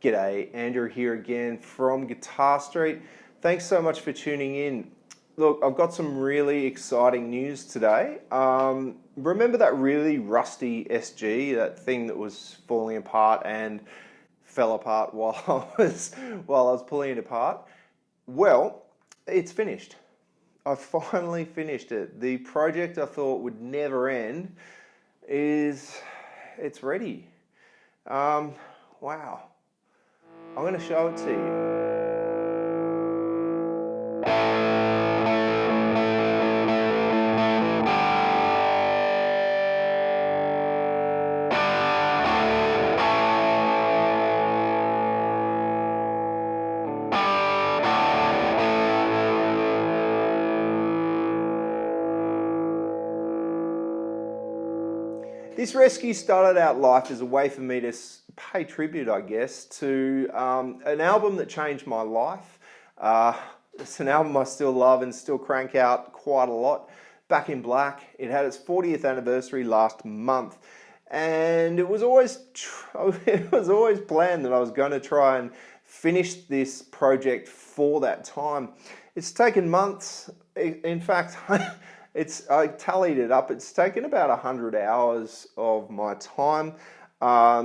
G'day, Andrew here again from Guitar Street. Thanks so much for tuning in. Look, I've got some really exciting news today. Remember that really rusty SG, that thing that was falling apart and fell apart while I was pulling it apart? Well, it's finished. I've finally finished it. The project I thought would never end it's ready. Wow. I'm going to show it to you. This rescue started out life as a way for me to pay tribute, I guess, to an album that changed my life. It's an album I still love and still crank out quite a lot. Back in Black. It had its 40th anniversary last month, and it was always planned that I was going to try and finish this project for that time. It's taken months. In fact, I tallied it up. It's taken about 100 hours of my time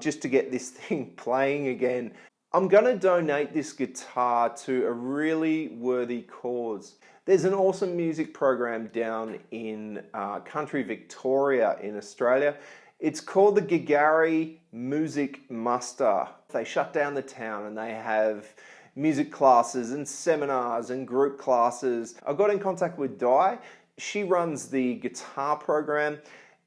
just to get this thing playing again. I'm going to donate this guitar to a really worthy cause. There's an awesome music program down in country Victoria in Australia. It's called the Gigari Music Muster. They shut down the town and they have music classes and seminars and group classes. I got in contact with Di. She runs the guitar program,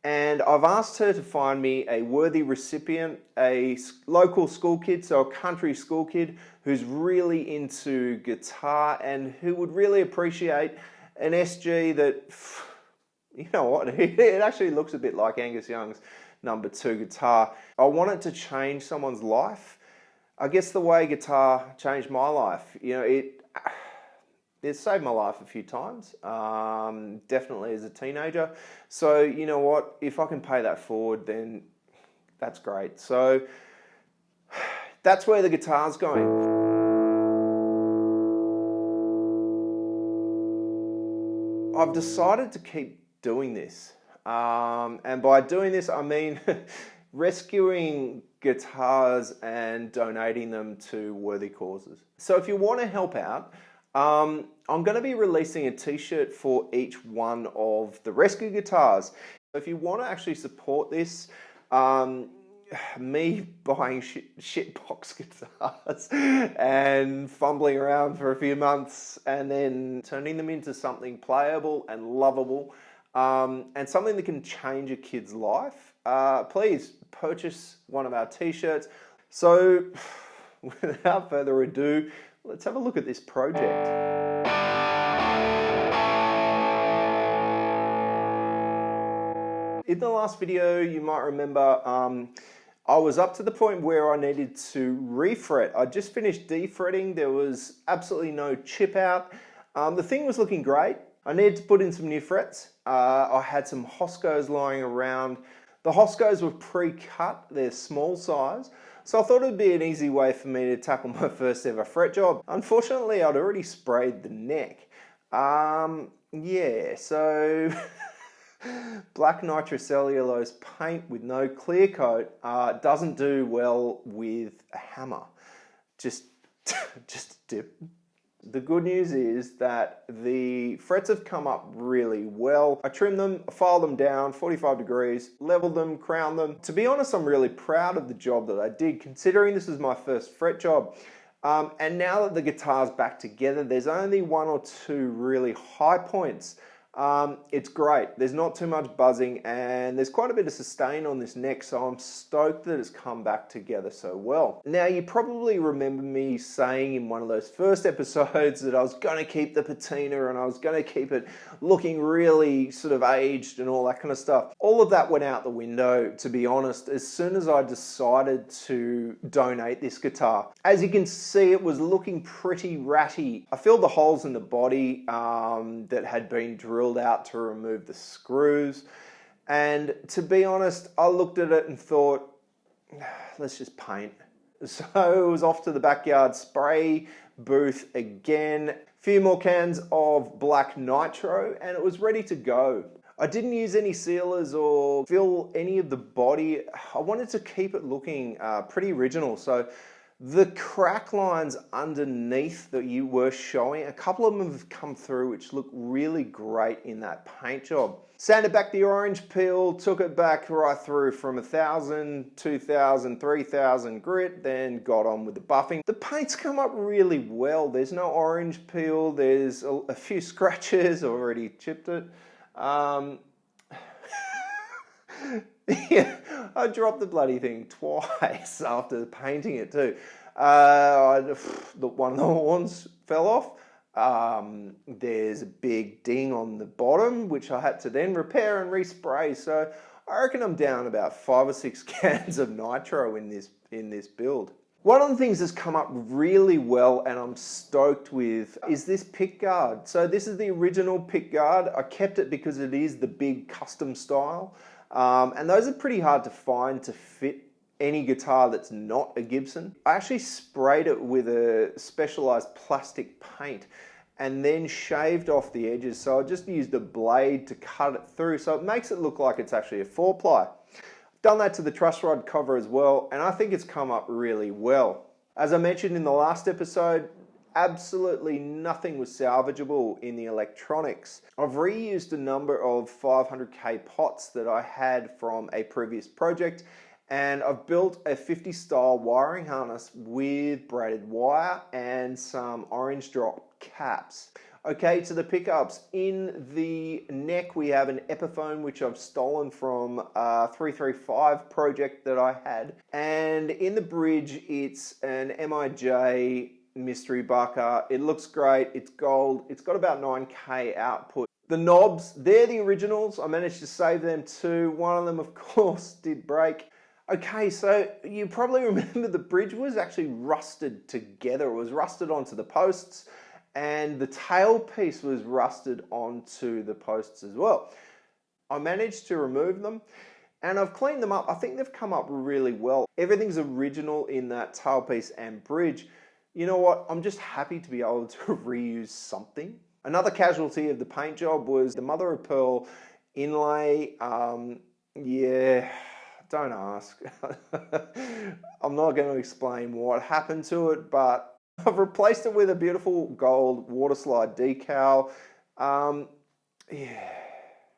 and I've asked her to find me a worthy recipient, a local school kid, so a country school kid who's really into guitar and who would really appreciate an SG that, you know what, it actually looks a bit like Angus Young's number 2 guitar. I want it to change someone's life. I guess the way guitar changed my life, you know, it saved my life a few times, definitely as a teenager. So, you know what, if I can pay that forward, then that's great. So, that's where the guitar's going. I've decided to keep doing this. And by doing this, I mean rescuing guitars and donating them to worthy causes. So if you want to help out, I'm going to be releasing a t-shirt for each one of the rescue guitars. If you want to actually support this, me buying shitbox guitars and fumbling around for a few months and then turning them into something playable and lovable, and something that can change a kid's life, please purchase one of our t-shirts. So without further ado, let's have a look at this project. In the last video, you might remember, I was up to the point where I needed to refret. I just finished defretting. There was absolutely no chip out. The thing was looking great. I needed to put in some new frets. I had some Hoscos lying around. The Hoscos were pre-cut. They're small size. So I thought it would be an easy way for me to tackle my first ever fret job. Unfortunately, I'd already sprayed the neck. Yeah, so black nitrocellulose paint with no clear coat doesn't do well with a hammer. Just dip. The good news is that the frets have come up really well. I trimmed them, filed them down 45 degrees, leveled them, crowned them. To be honest, I'm really proud of the job that I did, considering this is my first fret job. And now that the guitar's back together, there's only 1 or 2 really high points. It's great. There's not too much buzzing and there's quite a bit of sustain on this neck, so I'm stoked that it's come back together so well. Now, you probably remember me saying in one of those first episodes that I was going to keep the patina and I was going to keep it looking really sort of aged and all that kind of stuff. All of that went out the window, to be honest, as soon as I decided to donate this guitar. As you can see, it was looking pretty ratty. I filled the holes in the body that had been drilled out to remove the screws, and to be honest, I looked at it and thought, let's just paint. So it was off to the backyard spray booth again. A few more cans of black nitro and it was ready to go. I didn't use any sealers or fill any of the body. I wanted to keep it looking pretty original. So the crack lines underneath that you were showing, a couple of them have come through which look really great in that paint job. Sanded back the orange peel, took it back right through from 1,000, 2,000, 3,000 grit, then got on with the buffing. The paint's come up really well. There's no orange peel, there's a few scratches, already chipped it. Yeah, I dropped the bloody thing twice after painting it too. One of the horns fell off. There's a big ding on the bottom, which I had to then repair and respray. So I reckon I'm down about 5 or 6 cans of nitro in this build. One of the things that's come up really well and I'm stoked with is this pick guard. So this is the original pick guard. I kept it because it is the big custom style. And those are pretty hard to find to fit any guitar that's not a Gibson. I actually sprayed it with a specialized plastic paint and then shaved off the edges. So I just used a blade to cut it through. So it makes it look like it's actually a 4-ply. Done that to the truss rod cover as well, and I think it's come up really well. As I mentioned in the last episode, absolutely nothing was salvageable in the electronics. I've reused a number of 500k pots that I had from a previous project, and I've built a 50 style wiring harness with braided wire and some orange drop caps. Okay, to the pickups. In the neck we have an Epiphone which I've stolen from a 335 project that I had, and in the bridge it's an MIJ mystery bucker. It looks great, it's gold, it's got about 9k output. The knobs, they're the originals. I managed to save them too. One of them of course did break. Okay, so you probably remember the bridge was actually rusted together. It was rusted onto the posts, and the tail piece was rusted onto the posts as well. I managed to remove them and I've cleaned them up. I think they've come up really well. Everything's original in that tailpiece and bridge. You know what? I'm just happy to be able to reuse something. Another casualty of the paint job was the mother of pearl inlay. Yeah, don't ask. I'm not going to explain what happened to it, but I've replaced it with a beautiful gold water slide decal. Yeah.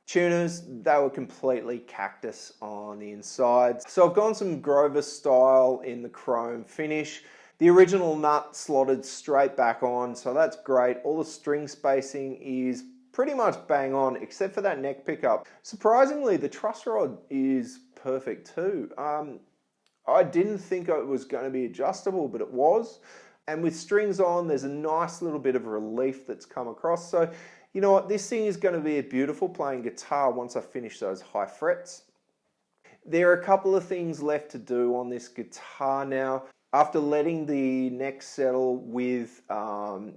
Tuners, they were completely cactus on the inside. So I've gone some Grover style in the chrome finish. The original nut slotted straight back on, so that's great. All the string spacing is pretty much bang on, except for that neck pickup. Surprisingly, the truss rod is perfect too. I didn't think it was going to be adjustable, but it was. And with strings on, there's a nice little bit of relief that's come across. So, you know what, this thing is going to be a beautiful playing guitar once I finish those high frets. There are a couple of things left to do on this guitar now. After letting the neck settle with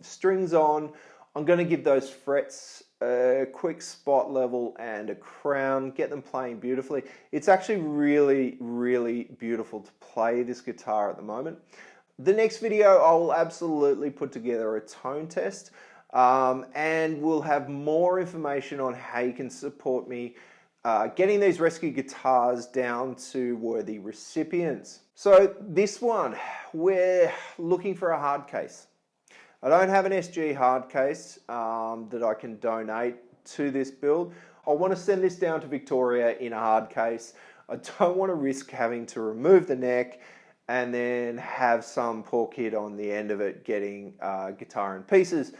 strings on, I'm going to give those frets a quick spot level and a crown, get them playing beautifully. It's actually really, really beautiful to play this guitar at the moment. The next video, I will absolutely put together a tone test and we'll have more information on how you can support me getting these rescue guitars down to worthy recipients. So this one, we're looking for a hard case. I don't have an SG hard case that I can donate to this build. I want to send this down to Victoria in a hard case. I don't want to risk having to remove the neck and then have some poor kid on the end of it getting guitar in pieces.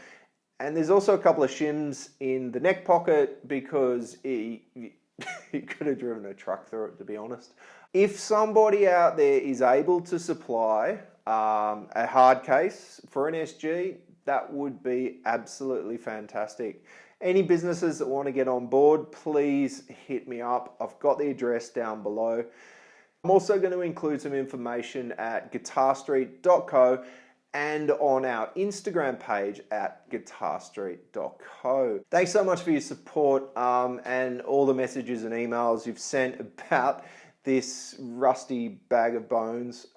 And there's also a couple of shims in the neck pocket because he could have driven a truck through it, to be honest. If somebody out there is able to supply a hard case for an SG, that would be absolutely fantastic. Any businesses that want to get on board, please hit me up. I've got the address down below. I'm also going to include some information at guitarstreet.co and on our Instagram page at guitarstreet.co. Thanks so much for your support and all the messages and emails you've sent about this rusty bag of bones.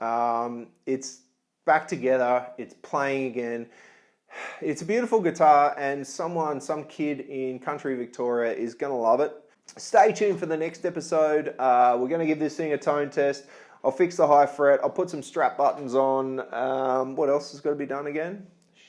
It's back together, it's playing again. It's a beautiful guitar, and some kid in country Victoria is gonna love it. Stay tuned for the next episode. We're gonna give this thing a tone test. I'll fix the high fret, I'll put some strap buttons on. What else has got to be done again?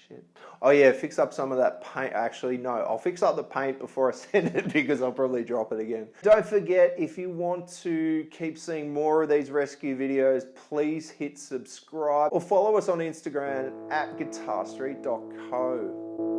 Shit. Oh yeah, fix up some of that paint. Actually, no, I'll fix up the paint before I send it because I'll probably drop it again. Don't forget, if you want to keep seeing more of these rescue videos, please hit subscribe or follow us on Instagram at guitarstreet.co.